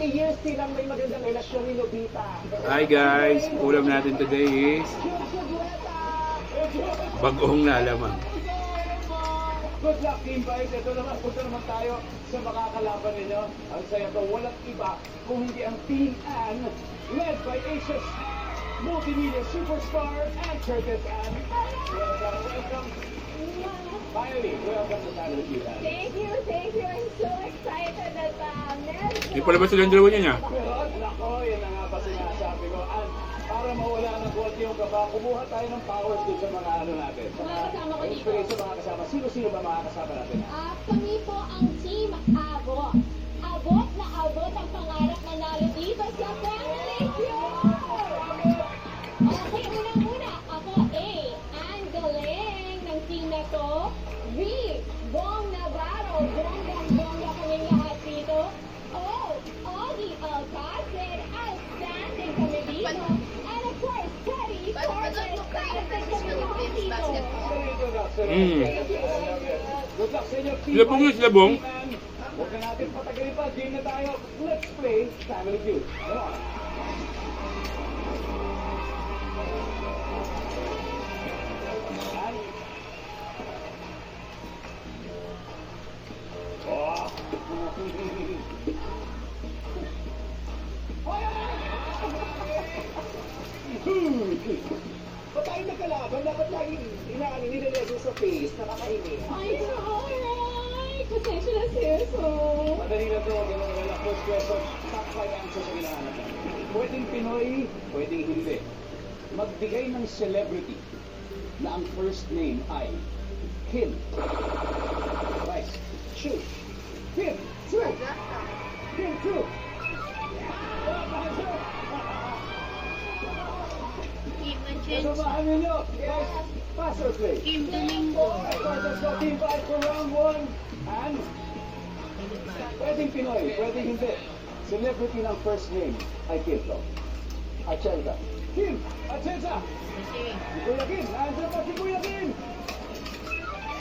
years silang may magandang relasyon ni Nobita. Hi guys, ulam natin today is bagong na alaman. Good luck, Team Vice. Ito naman, punta naman tayo sa makakalaban ninyo. Ang saya to, walang iba kung hindi ang Team Ann, led by Asia's multimedia superstar and Curtis Ann. Welcome. Finally, welcome to Channel Team Ann. Thank you. I'm so excited that meron. Hindi pala ba silang dalawa niya? Pero, nako, yan na nga ba sinasabi ko. Ann, para mawala ng konti yung kaba, kumuha tayo ng powers dun sa mga ano natin. Mga kasama ko dito. Inspiration mga kasama. Sino ba mga kasama natin? Kami po ang Team Abot. Abot na abot ang pangarap na nalo dito sa Family Feud. Okay, unang-una, ako A. Ang galing ng team na to. B. Bong Navarro. Bonggang-bongga kaming lahat dito. O. Augie Alcacid. Outstanding kami dito. And of course, Teddy Torres. Outstanding kami lahat dito. Good luck sa inyo, Team Sila Bong yun, sila Bong. Team Ann. Huwag na natin patagalin pa. Game na tayo. Let's play Family Feud. Come on. Oh. Ba't tayo nagkalaban? Dapat lagi nilalagay sa face, nakakainis. Ay, alright. Pasensya na seryoso. Madali na to, ganun na lang. First question, top 5 answers ang hinahanap natin. Pwedeng Pinoy, pwedeng hindi. Magbigay ng celebrity na ang first name ay Kim. Right. Shoot. Kim. True. Kim. True. Kasamahan ninyo. Guys, pass or play? Kim Domingo. Let's go Team 5 for round 1. And pwedeng Pinoy, pwedeng hindi. Celebrity ng first name ay Kim to. Achelta. Kim! Achelta! Si Kuya Kim! Nandiyan pa si Kuya Kim!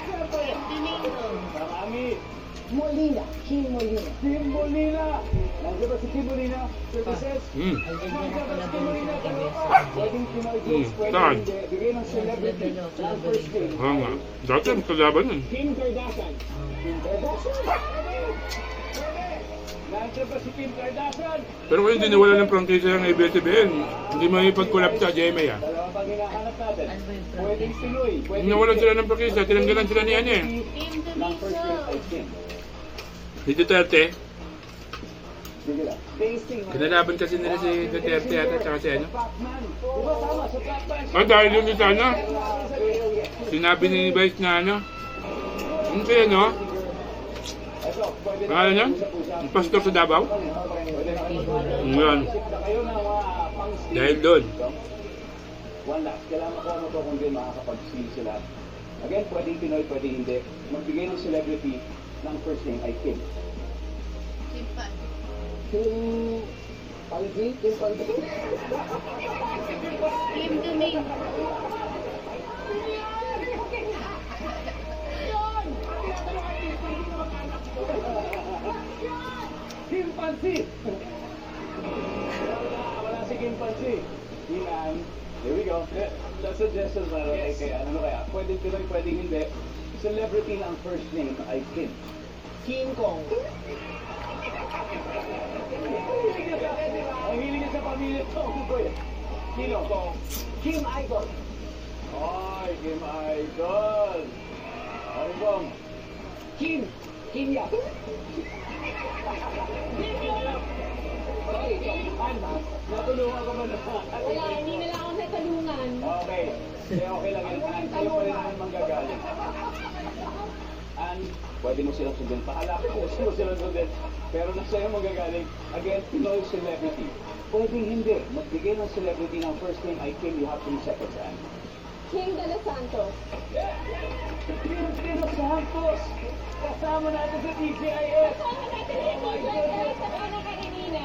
Siyempre! Domingo. Marami! Molina, Kim Molina. Kim Molina! Nandiyan ba si Kim Molina? Services? Nandiyan ba si Kim Molina? Pwedeng Pinoy James, pwedeng saan? hindi. Bigay ng celebrity ng first name. Oo nga. Dati ang kalaban yun. Kim Kardashian. Kim Kardashian? Pwede! Nandiyan ba si Kim Kardashian? Pero kung hindi nawala ng prangkisa ng ABS-CBN, hindi may pag-collab sa GMA ah. Dalawa pang hinahanap natin. Ano ba yung Pwedeng Pinoy. Pwedeng Nawalan sila ng prangkisa, tinanggalan sila ni Anya eh. Kim ng first name ay Domingo. Kim. Si Duterte, Sige lang. Tasting. kinalaban kasi nila si Duterte at saka si ano. Pacman. Diba tama? Sa Pacman. Ah, dahil yun sa ano, sinabi ni Vice na ano, ano kaya no? Ito, pwede na Ano niya? Ang pastor sa Davao? Pwede na kayo. Ngayon, Kayo na pang-steal. dahil doon. One last. Kailangan ko ano to kung di makakapag-steal sila. Again, pwedeng Pinoy, pwedeng hindi. Magbigay ng celebrity ng first name ay Kim. Kim pa. Kim Palgi, Kim Palgi. Kim Domingo. Kim Pansi! Wala si Kim Pansi. Kim Ann. Here we go. The suggestions na kay ano kaya? Pwedeng Pinoy, pwedeng hindi. Celebrity na ang first name ay Kim. King Kong. Ang hiling niya sa pamilya to. Sino? Kim Idol. Ay, Kim Idol. Ano bang? Kim. Kim Yap. Natulungan ko ba na? Wala, hindi na lang ako sa talungan. Okay. Okay lang yan. Ann, kayo pa rin naman manggagaling. Ann, pwede mo silang sundin. Paala ko kung sino silang sundin. Pero nasa iyo manggagaling. Again, Pinoy celebrity. Pwedeng hindi. Magbigay ng celebrity ng first name ay Kim. You have 3 seconds, Ann. King de los Santos. Kim Santos! Kasama natin sa TCIS! Kasama natin si Kuya sa anak kanina.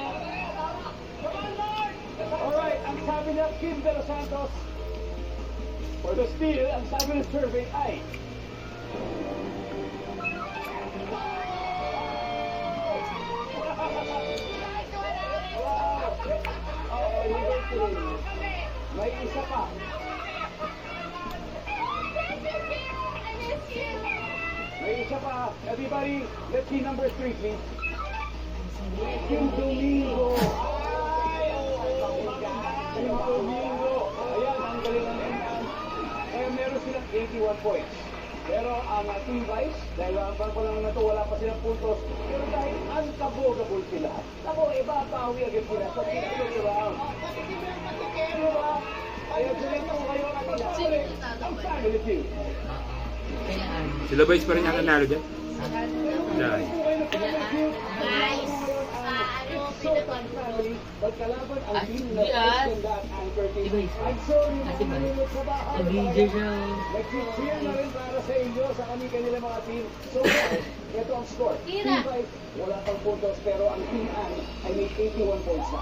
Alright, ang sabi niya Kim de los Santos. For the steal, ang sabi ng survey ay Let's see number 3, please. Kim Domingo. Kim Domingo. Ayan, ang galing ng N-An. Kaya meron silang 81 points. Pero ang Team Vice, dahil ang pa lang na ito, wala pa silang puntos. Pero dahil uncabogable sila, ako, ibabawi agad sila sa pinagod round. Diba? Kaya sila ito kayo kanila. Ang family team. Sila Vice pa rin ang nanalo dyan? Dahil. Guys, So, family, magkalaban ang team na yan. Ganda at Anchor team. Diba, I'm sorry, mga Kasi ba, manunod sa bahay. nag-video siya. Nag-cheer na rin para sa inyo, sa kanila mga team. So, guys, ito ang score. Tira. Team Vice, wala pang puntos, pero ang Team Ann ay may 81 points na.